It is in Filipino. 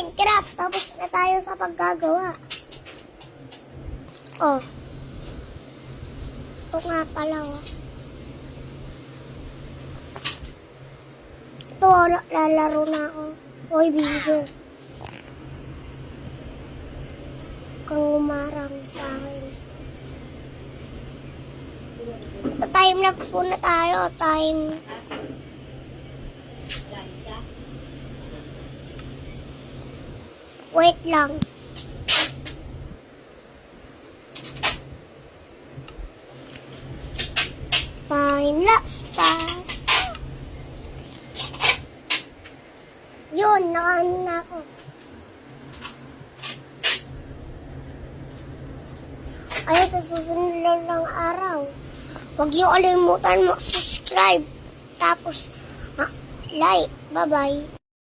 Minecraft. Tapos na tayo sa paggagawa. Oh. Ito nga pala, oh. Ito, lalaro na ako. Oy, video. Kang umarang sa akin. Ito, time na muna tayo. Time. Wait lang. Time lapse pass. Yun, nakaano na ako. Ay, sa susunod lang ng araw. Huwag niyo kalimutan mag-subscribe. Tapos, like. Bye-bye.